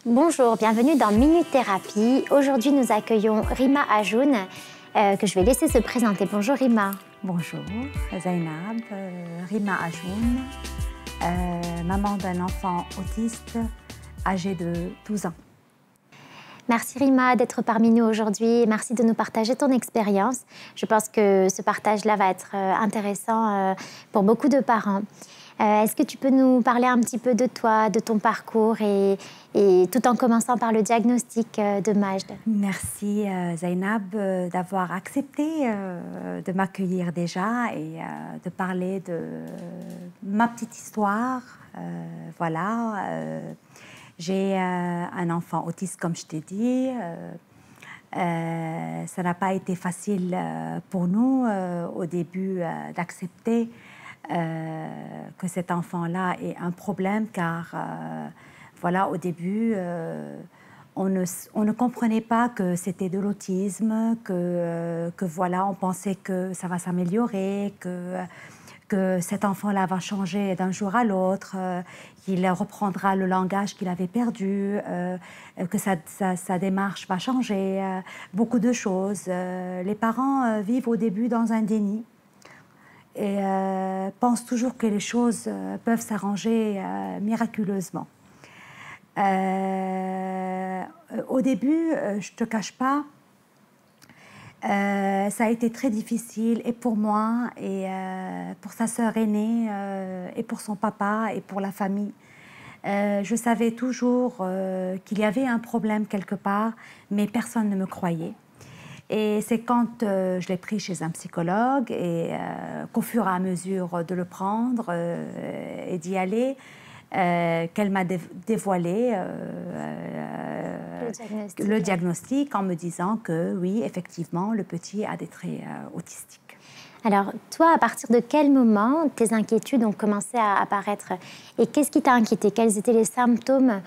Bonjour, bienvenue dans Minute Thérapie. Aujourd'hui, nous accueillons Rima Ajoun, que je vais laisser se présenter. Bonjour Rima. Bonjour, Zainab, Rima Ajoun, maman d'un enfant autiste âgé de 12 ans. Merci Rima d'être parmi nous aujourd'hui. Merci de nous partager ton expérience. Je pense que ce partage-là va être intéressant pour beaucoup de parents. Est-ce que tu peux nous parler un petit peu de toi, de ton parcours et tout en commençant par le diagnostic de Majd? Merci Zainab d'avoir accepté de m'accueillir déjà et de parler de ma petite histoire. J'ai un enfant autiste, comme je t'ai dit. Ça n'a pas été facile pour nous au début d'accepter que cet enfant-là ait un problème, car au début, on ne comprenait pas que c'était de l'autisme, on pensait que ça va s'améliorer, que cet enfant-là va changer d'un jour à l'autre, qu'il reprendra le langage qu'il avait perdu, que sa démarche va changer, beaucoup de choses. Les parents vivent au début dans un déni et pensent toujours que les choses peuvent s'arranger miraculeusement. Au début, je ne te cache pas, ça a été très difficile, et pour moi, et pour sa sœur aînée, et pour son papa, et pour la famille. Je savais toujours qu'il y avait un problème quelque part, mais personne ne me croyait. Et c'est quand je l'ai pris chez un psychologue et qu'au fur et à mesure de le prendre et d'y aller, qu'elle m'a dévoilé le diagnostic en me disant que oui, effectivement, le petit a des traits autistiques. Alors, toi, à partir de quel moment tes inquiétudes ont commencé à apparaître? Et qu'est-ce qui t'a inquiété? Quels étaient les symptômes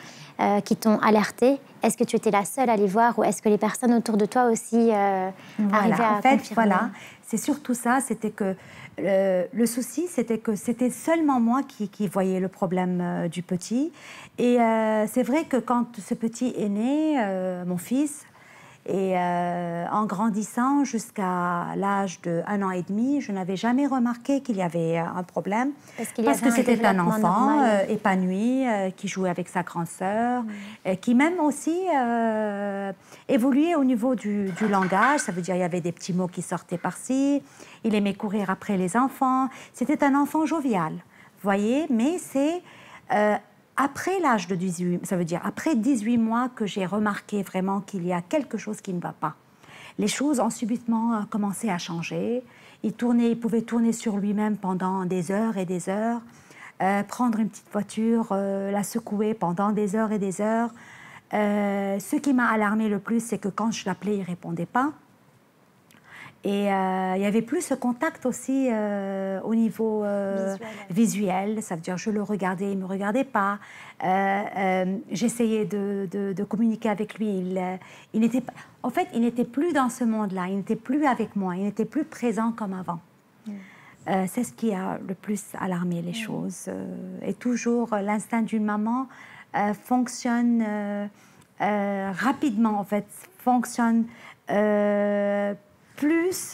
qui t'ont alerté? Est-ce que tu étais la seule à les voir, ou est-ce que les personnes autour de toi aussi arrivaient à confirmer? Voilà, c'est surtout ça. C'était que le souci, c'était que c'était seulement moi qui voyais le problème du petit. Et c'est vrai que quand ce petit est né, mon fils, et en grandissant jusqu'à l'âge de 1 an et demi, je n'avais jamais remarqué qu'il y avait un problème. Parce que c'était un enfant épanoui, qui jouait avec sa grande sœur, qui même aussi évoluait au niveau du langage. Ça veut dire qu'il y avait des petits mots qui sortaient par-ci. Il aimait courir après les enfants. C'était un enfant jovial, vous voyez. Mais c'est après l'âge de 18, ça veut dire après 18 mois, que j'ai remarqué vraiment qu'il y a quelque chose qui ne va pas. Les choses ont subitement commencé à changer. Il pouvait tourner sur lui-même pendant des heures et des heures, prendre une petite voiture, la secouer pendant des heures et des heures. Ce qui m'a alarmée le plus, c'est que quand je l'appelais, il ne répondait pas. Et il y avait plus ce contact aussi au niveau visuel. Ça veut dire je le regardais, il ne me regardait pas. J'essayais de communiquer avec lui. Il n'était plus dans ce monde-là. Il n'était plus avec moi. Il n'était plus présent comme avant. C'est ce qui a le plus alarmé les choses. Et toujours, l'instinct d'une maman fonctionne rapidement, en fait, fonctionne plus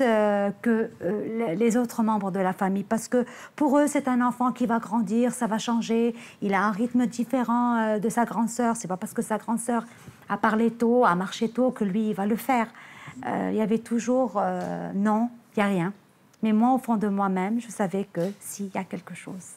que les autres membres de la famille, parce que pour eux, c'est un enfant qui va grandir, ça va changer, il a un rythme différent de sa grande sœur. C'est pas parce que sa grande sœur a parlé tôt, a marché tôt, que lui, il va le faire. Il y avait toujours non, il n'y a rien. Mais moi, au fond de moi-même, je savais que s'il y a quelque chose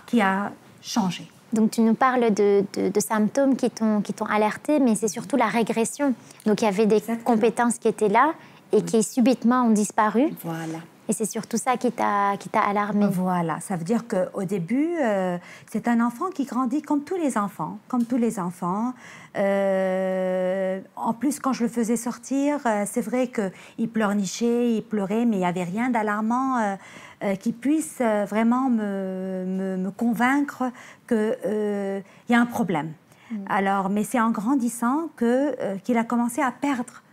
qui a changé. Donc, tu nous parles de symptômes qui t'ont alerté, mais c'est surtout la régression. Donc, il y avait des compétences qui étaient là et qui subitement ont disparu. Voilà. Et c'est surtout ça qui t'a alarmé. Voilà, ça veut dire qu'au début, c'est un enfant qui grandit comme tous les enfants. Comme tous les enfants. En plus, quand je le faisais sortir, c'est vrai qu'il pleurnichait, il pleurait, mais il n'y avait rien d'alarmant qui puisse vraiment me convaincre qu'il y a un problème. Alors, mais c'est en grandissant qu'il a commencé à perdre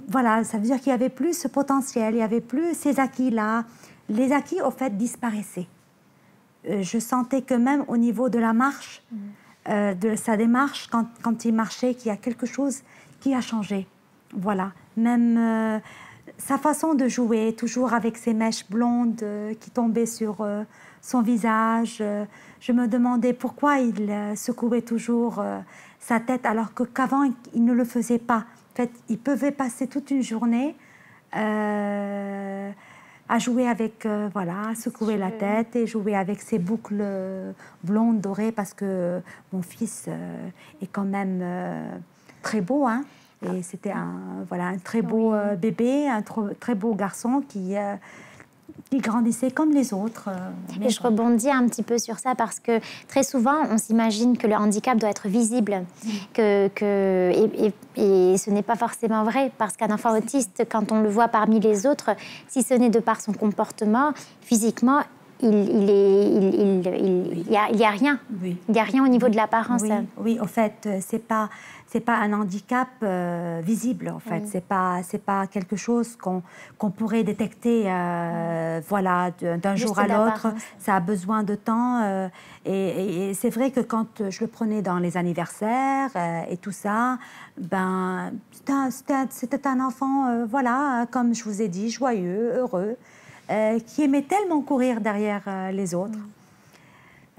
voilà, ça veut dire qu'il y avait plus ce potentiel, il y avait plus ces acquis-là. Les acquis, au fait, disparaissaient. je sentais que même au niveau de la marche, de sa démarche, quand il marchait, qu'il y a quelque chose qui a changé. Voilà. Même sa façon de jouer, toujours avec ses mèches blondes qui tombaient sur son visage. Je me demandais pourquoi il secouait toujours sa tête, alors qu'avant, il ne le faisait pas. En fait, il pouvait passer toute une journée à jouer avec, voilà, secouer la tête et jouer avec ses boucles blondes, dorées, parce que mon fils est quand même très beau, hein. Et c'était voilà, un très beau bébé, un très beau garçon qui grandissait comme les autres. Et je rebondis un petit peu sur ça parce que très souvent, on s'imagine que le handicap doit être visible. Et ce n'est pas forcément vrai, parce qu'un enfant autiste, quand on le voit parmi les autres, si ce n'est de par son comportement, physiquement, il y a rien. Oui. Il n'y a rien au niveau de l'apparence. Oui, oui, au fait, c'est pas un handicap visible, en fait. Oui. C'est pas quelque chose qu'on pourrait détecter, voilà, d'un jour à l'autre. Ça a besoin de temps. Et c'est vrai que quand je le prenais dans les anniversaires et tout ça, ben, c'était un enfant, voilà, comme je vous ai dit, joyeux, heureux, qui aimait tellement courir derrière les autres.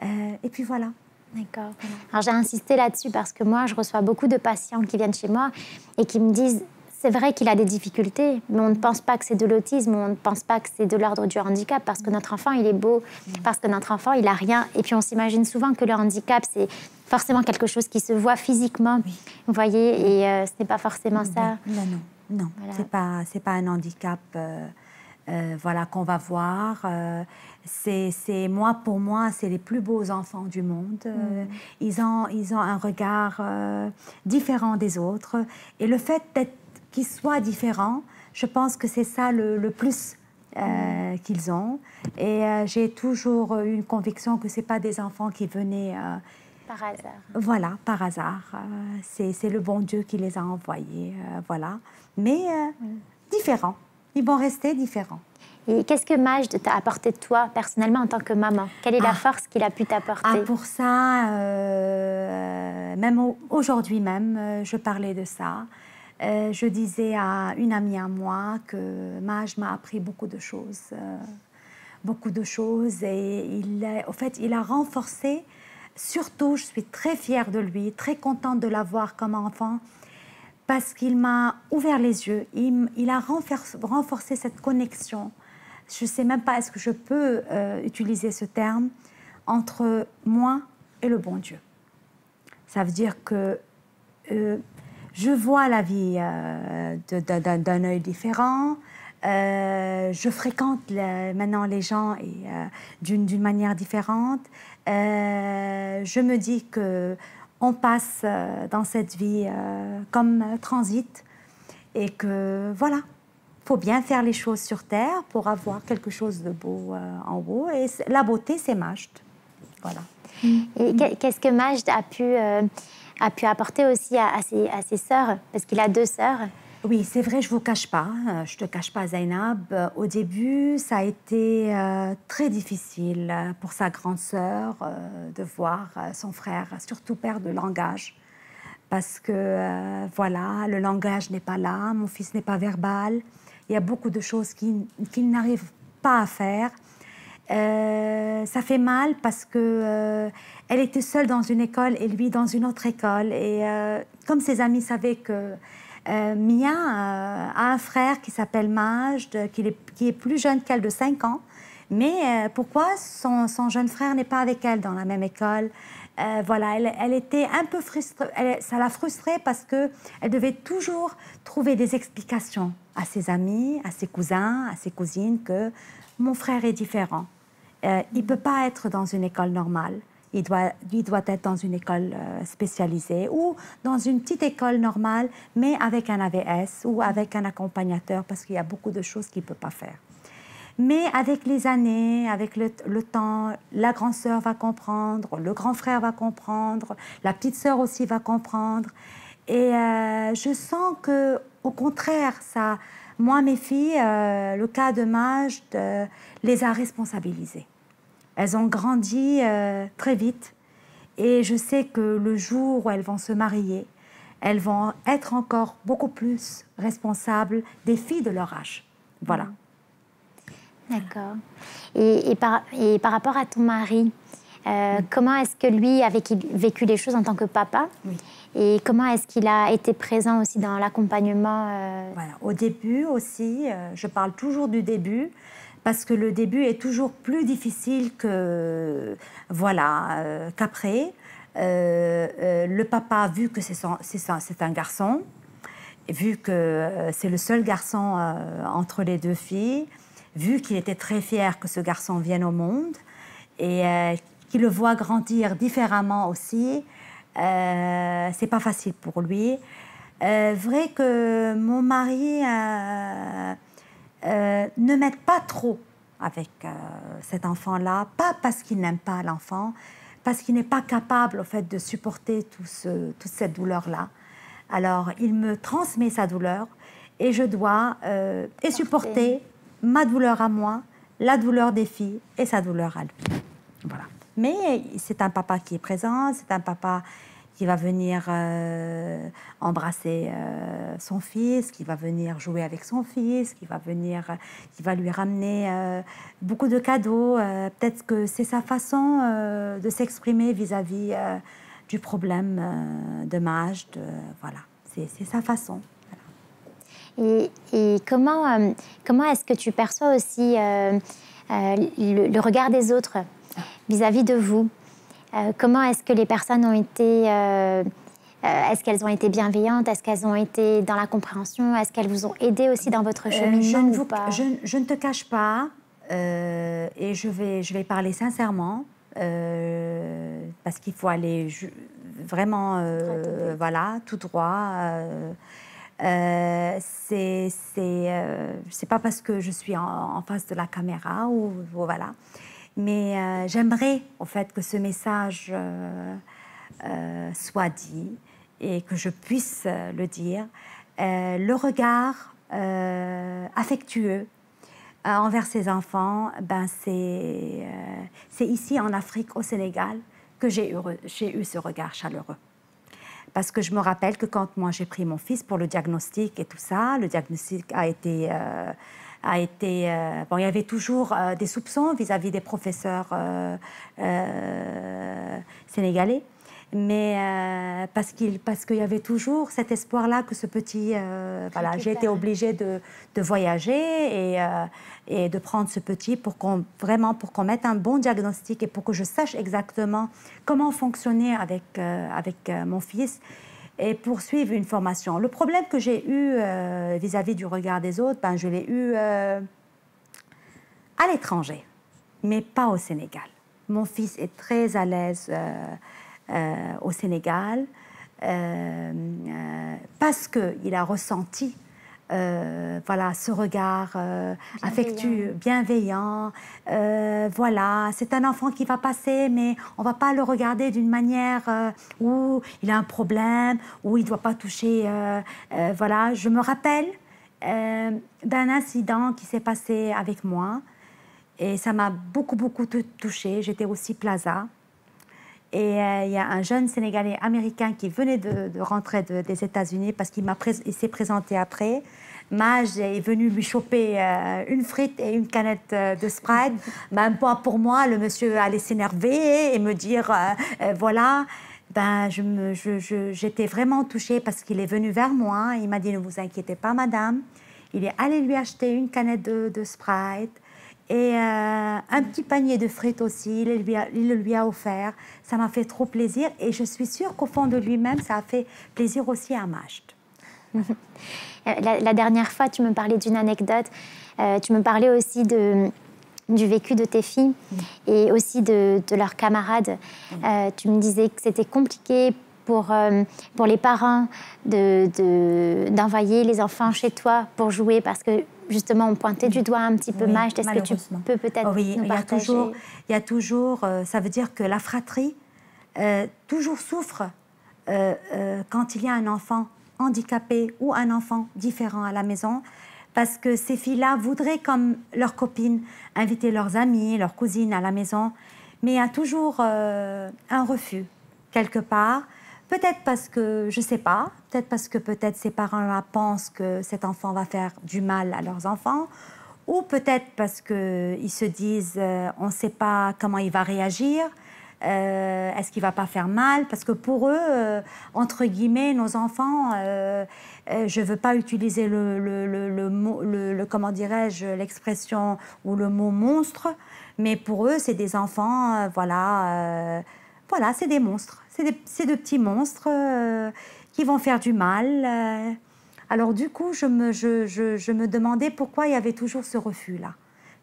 Et puis voilà. D'accord. Alors j'ai insisté là-dessus parce que moi, je reçois beaucoup de patients qui viennent chez moi et qui me disent c'est vrai qu'il a des difficultés, mais on ne pense pas que c'est de l'autisme, on ne pense pas que c'est de l'ordre du handicap, parce que notre enfant, il est beau, parce que notre enfant, il a rien. Et puis on s'imagine souvent que le handicap, c'est forcément quelque chose qui se voit physiquement, vous voyez, et ce n'est pas forcément ça. Non. Voilà. C'est pas un handicap voilà, qu'on va voir. Pour moi, c'est les plus beaux enfants du monde. Ils ont un regard différent des autres. Et le fait qu'ils soient différents, je pense que c'est ça le plus qu'ils ont. Et j'ai toujours eu une conviction que ce n'est pas des enfants qui venaient... par hasard. Voilà, par hasard. C'est le bon Dieu qui les a envoyés, voilà. Mais différents. Ils vont rester différents. Et qu'est-ce que Majd t'a apporté de toi, personnellement, en tant que maman? Quelle est la force qu'il a pu t'apporter? Pour ça, même aujourd'hui même, je parlais de ça. Je disais à une amie à moi que Majd m'a appris beaucoup de choses. Et au fait, il a renforcé. Surtout, je suis très fière de lui, très contente de l'avoir comme enfant, parce qu'il m'a ouvert les yeux. Il a renforcé cette connexion. Je ne sais même pas, est-ce que je peux utiliser ce terme, entre moi et le bon Dieu. Ça veut dire que je vois la vie d'un œil différent. Je fréquente maintenant les gens d'une manière différente. Je me dis qu'on passe dans cette vie comme transit et que voilà. Il faut bien faire les choses sur Terre pour avoir quelque chose de beau en haut. Et la beauté, c'est Majd. Voilà. Et qu'est-ce que Majd a pu apporter aussi à ses sœurs? Parce qu'il a 2 sœurs. Oui, c'est vrai, je ne vous cache pas. Je ne te cache pas, Zainab. Au début, ça a été très difficile pour sa grande sœur de voir son frère, surtout perdre le langage. Parce que, voilà, le langage n'est pas là, mon fils n'est pas verbal. Il y a beaucoup de choses qu'il n'arrive pas à faire. Ça fait mal parce que elle était seule dans une école et lui dans une autre école. Et comme ses amis savaient que Mia a un frère qui s'appelle Majd, qui est plus jeune qu'elle de 5 ans. Mais pourquoi son jeune frère n'est pas avec elle dans la même école? Voilà, elle était un peu frustrée. Ça l'a frustrée parce qu'elle devait toujours trouver des explications à ses amis, à ses cousins, à ses cousines, que mon frère est différent. Il ne peut pas être dans une école normale. Il doit être dans une école spécialisée ou dans une petite école normale, mais avec un AVS ou avec un accompagnateur, parce qu'il y a beaucoup de choses qu'il ne peut pas faire. Mais avec les années, avec le temps, la grande sœur va comprendre, le grand frère va comprendre, la petite sœur aussi va comprendre. Et je sens que, au contraire, moi, mes filles, le cas de Majd les a responsabilisées. Elles ont grandi très vite. Et je sais que le jour où elles vont se marier, elles vont être encore beaucoup plus responsables des filles de leur âge. Voilà. D'accord. Et par rapport à ton mari, comment est-ce que lui a vécu les choses en tant que papa? Oui. Et comment est-ce qu'il a été présent aussi dans l'accompagnement Voilà. Au début aussi, je parle toujours du début, parce que le début est toujours plus difficile que, voilà, qu'après. Le papa, vu que c'est un garçon, vu que c'est le seul garçon entre les deux filles, vu qu'il était très fier que ce garçon vienne au monde et qu'il le voit grandir différemment aussi, c'est pas facile pour lui. Vrai que mon mari ne m'aide pas trop avec cet enfant-là, pas parce qu'il n'aime pas l'enfant, parce qu'il n'est pas capable au fait de supporter toute cette douleur-là. Alors, il me transmet sa douleur et je dois supporter ma douleur à moi, la douleur des filles et sa douleur à lui. Voilà. Mais c'est un papa qui est présent, c'est un papa qui va venir embrasser son fils, qui va venir jouer avec son fils, qui va lui ramener beaucoup de cadeaux. Peut-être que c'est sa façon de s'exprimer vis-à-vis du problème de Majd. Voilà, c'est sa façon. Et comment est-ce que tu perçois aussi le regard des autres vis-à-vis de vous? Comment est-ce que les personnes ont été... est-ce qu'elles ont été bienveillantes? Est-ce qu'elles ont été dans la compréhension? Est-ce qu'elles vous ont aidé aussi dans votre cheminement ou pas? Je ne te cache pas, et je vais parler sincèrement, parce qu'il faut aller vraiment voilà, tout droit. C'est pas parce que je suis en face de la caméra ou voilà. Mais j'aimerais, au fait, que ce message soit dit et que je puisse le dire. Le regard affectueux envers ses enfants, ben c'est ici en Afrique, au Sénégal, que j'ai eu ce regard chaleureux. Parce que je me rappelle que quand moi j'ai pris mon fils pour le diagnostic et tout ça, le diagnostic a été bon, il y avait toujours des soupçons vis-à-vis des professeurs sénégalais, mais parce qu'il y avait toujours cet espoir-là que ce petit... voilà, j'ai été obligée de voyager et de prendre ce petit pour qu'on mette un bon diagnostic et pour que je sache exactement comment fonctionner avec mon fils et poursuivre une formation. Le problème que j'ai eu vis-à-vis du regard des autres, ben, je l'ai eu à l'étranger, mais pas au Sénégal. Mon fils est très à l'aise au Sénégal parce qu'il a ressenti voilà, ce regard affectueux, bienveillant. Voilà, c'est un enfant qui va passer, mais on ne va pas le regarder d'une manière où il a un problème, où il ne doit pas toucher. Voilà, je me rappelle d'un incident qui s'est passé avec moi et ça m'a beaucoup touchée. J'étais aussi Plaza. Et il y a un jeune Sénégalais américain qui venait de rentrer des États-Unis parce qu'il s'est présenté après. Majd est venu lui choper une frite et une canette de Sprite. Ben, pour moi, le monsieur allait s'énerver et me dire voilà. Ben, j'étais vraiment touchée parce qu'il est venu vers moi. Il m'a dit ne vous inquiétez pas, madame. Il est allé lui acheter une canette de Sprite. Et un petit panier de frites aussi, il le lui a offert. Ça m'a fait trop plaisir et je suis sûre qu'au fond de lui-même, ça a fait plaisir aussi à Majd. La dernière fois, tu me parlais d'une anecdote. Tu me parlais aussi du vécu de tes filles et aussi de leurs camarades. Tu me disais que c'était compliqué pour les parents d'envoyer les enfants chez toi pour jouer parce que justement on pointait du doigt un petit peu Majd. Est-ce que tu peux peut-être nous partager? Il y a toujours ça veut dire que la fratrie toujours souffre quand il y a un enfant handicapé ou un enfant différent à la maison Parce que ces filles-là voudraient, comme leurs copines, inviter leurs amis, leurs cousines à la maison. Mais il y a toujours un refus, quelque part. Peut-être parce que, je ne sais pas, peut-être ces parents-là pensent que cet enfant va faire du mal à leurs enfants, ou peut-être parce qu'ils se disent on ne sait pas comment il va réagir, est-ce qu'il ne va pas faire mal? Parce que pour eux, entre guillemets, nos enfants, je ne veux pas utiliser comment dirais-je, l'expression ou le mot monstre, mais pour eux, c'est des enfants, voilà, c'est des monstres. C'est de petits monstres qui vont faire du mal. Alors du coup, je me demandais pourquoi il y avait toujours ce refus-là.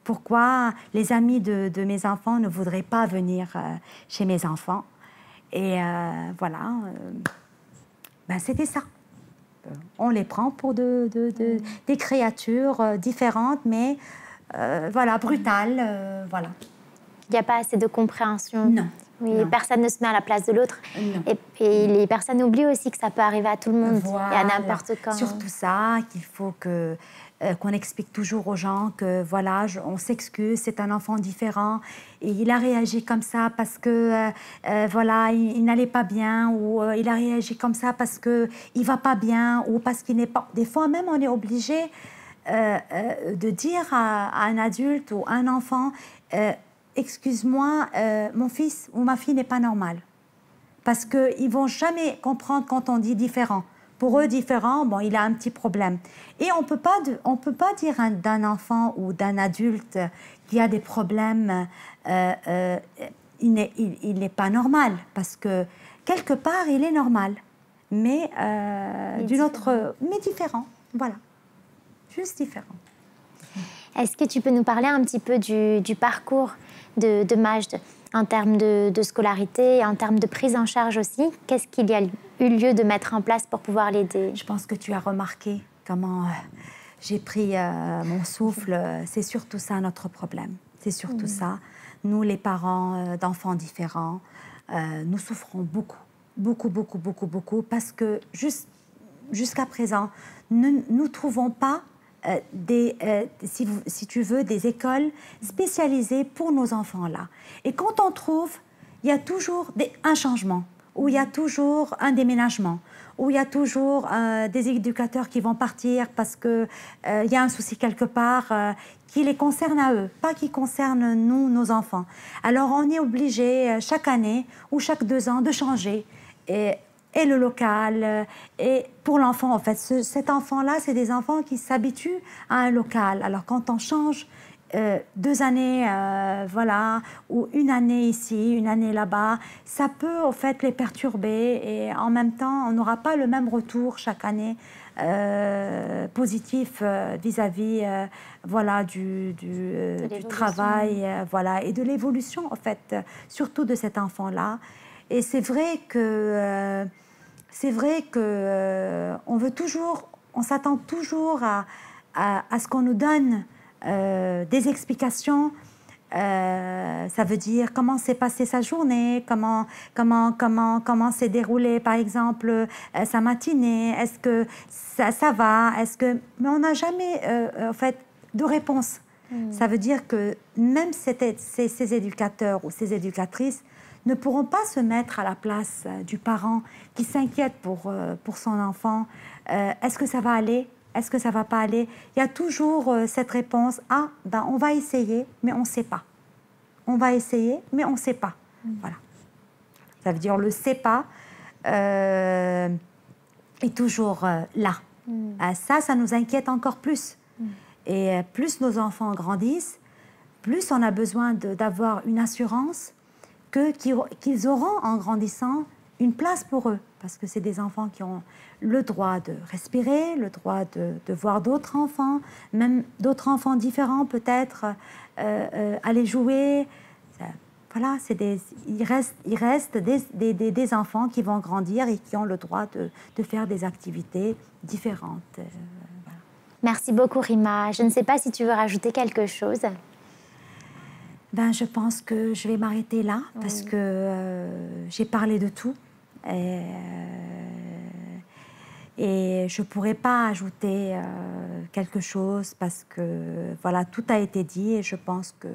Pourquoi les amis de mes enfants ne voudraient pas venir chez mes enfants. Et voilà, ben, c'était ça. On les prend pour des créatures différentes, mais voilà, brutales. Voilà. Il n'y a pas assez de compréhension. Non. Oui, non. Personne ne se met à la place de l'autre. Et les personnes oublient aussi que ça peut arriver à tout le monde voilà. et à n'importe quand. Surtout ça, qu'il faut qu'on explique toujours aux gens que voilà, on s'excuse, c'est un enfant différent et il a réagi comme ça parce que voilà, il n'allait pas bien ou il a réagi comme ça parce que il va pas bien ou parce qu'il n'est pas. Des fois même, on est obligé de dire à un adulte ou à un enfant. Excuse-moi, mon fils ou ma fille n'est pas normal. Parce qu'ils ne vont jamais comprendre quand on dit différent. Pour eux, différent, bon, il a un petit problème. Et on peut pas dire d'un enfant ou d'un adulte qui a des problèmes, il n'est pas normal. Parce que quelque part, il est normal. Mais mais différent. Voilà. Juste différent. Est-ce que tu peux nous parler un petit peu du parcours de Majd en termes de scolarité, en termes de prise en charge aussi? Qu'est-ce qu'il y a eu lieu de mettre en place pour pouvoir l'aider? Je pense que tu as remarqué comment j'ai pris mon souffle. C'est surtout ça notre problème. C'est surtout ça. Nous, les parents d'enfants différents, nous souffrons beaucoup. Beaucoup. Parce que jusqu'à présent, nous ne trouvons pas si tu veux, des écoles spécialisées pour nos enfants-là. Et quand on trouve, il y a toujours un changement, ou il y a toujours un déménagement, ou il y a toujours des éducateurs qui vont partir parce qu'il y a un souci quelque part qui les concerne à eux, pas qui concerne nous, nos enfants. Alors on est obligé chaque année ou chaque 2 ans de changer. Et le local, et pour l'enfant, en fait, cet enfant-là, c'est des enfants qui s'habituent à un local. Alors, quand on change 2 années, voilà, ou 1 année ici, 1 année là-bas, ça peut, en fait, les perturber. Et en même temps, on n'aura pas le même retour chaque année positif vis-à-vis, voilà, du travail, voilà, et de l'évolution, en fait, surtout de cet enfant-là. Et c'est vrai que on s'attend toujours à ce qu'on nous donne des explications. Ça veut dire comment s'est passée sa journée, comment s'est déroulée, par exemple, sa matinée. Est-ce que ça va? Mais on n'a jamais, en fait, de réponse. Ça veut dire que même ces éducateurs ou ces éducatrices ne pourront pas se mettre à la place du parent qui s'inquiète pour son enfant. Est-ce que ça va aller? Est-ce que ça ne va pas aller? Il y a toujours cette réponse, ben, on va essayer, mais on ne sait pas. On va essayer, mais on ne sait pas. Voilà. Ça veut dire le « sait pas » est toujours là. Ça nous inquiète encore plus. Et plus nos enfants grandissent, plus on a besoin d'avoir une assurance qu'ils auront, en grandissant, une place pour eux. Parce que c'est des enfants qui ont le droit de respirer, le droit de voir d'autres enfants, même d'autres enfants différents peut-être, aller jouer. Voilà, il reste des enfants qui vont grandir et qui ont le droit de faire des activités différentes. Voilà. Merci beaucoup, Rima. Je ne sais pas si tu veux rajouter quelque chose. Ben, je pense que je vais m'arrêter là parce que j'ai parlé de tout. Et Et je ne pourrais pas ajouter quelque chose parce que voilà, tout a été dit et je pense que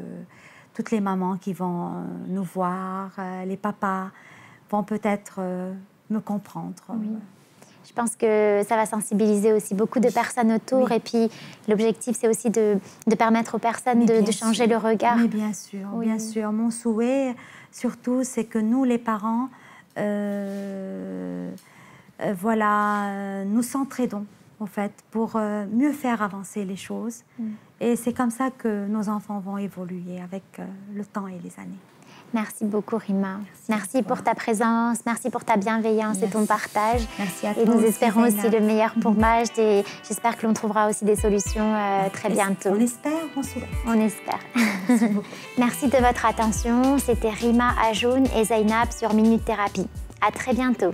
toutes les mamans qui vont nous voir, les papas, vont peut-être me comprendre. Oui. Je pense que ça va sensibiliser aussi beaucoup de personnes autour. Oui. Et puis, l'objectif, c'est aussi de permettre aux personnes de changer le regard. Mais bien sûr, oui. Bien sûr. Mon souhait, surtout, c'est que nous, les parents, voilà, nous s'entraidons, en fait, pour mieux faire avancer les choses. Et c'est comme ça que nos enfants vont évoluer avec le temps et les années. Merci beaucoup, Rima. Merci pour ta présence, merci pour ta bienveillance et ton partage. Merci à toi. Et nous espérons aussi le meilleur pour Majd et j'espère que l'on trouvera aussi des solutions très bientôt. On espère, on souhaite. On espère. Merci de votre attention. C'était Rima Ajoun et Zainab sur Minute Thérapie. À très bientôt.